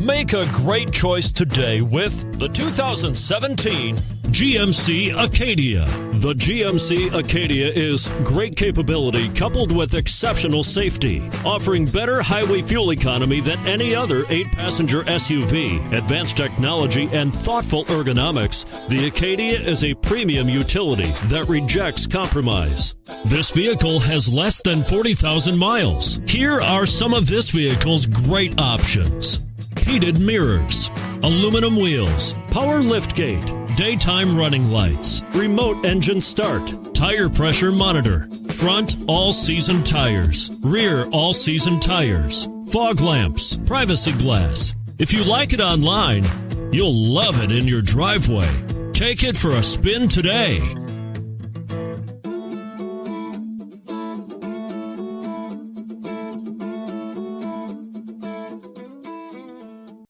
Make a great choice today with the 2017 GMC Acadia. The GMC Acadia is great capability coupled with exceptional safety, offering better highway fuel economy than any other 8-passenger SUV. Advanced technology and thoughtful ergonomics, the Acadia is a premium utility that rejects compromise. This vehicle has less than 40,000 miles. Here are some of this vehicle's great options: heated mirrors, aluminum wheels, power liftgate, daytime running lights, remote engine start, tire pressure monitor, front all-season tires, rear all-season tires, fog lamps, privacy glass. If you like it online, you'll love it in your driveway. Take it for a spin today.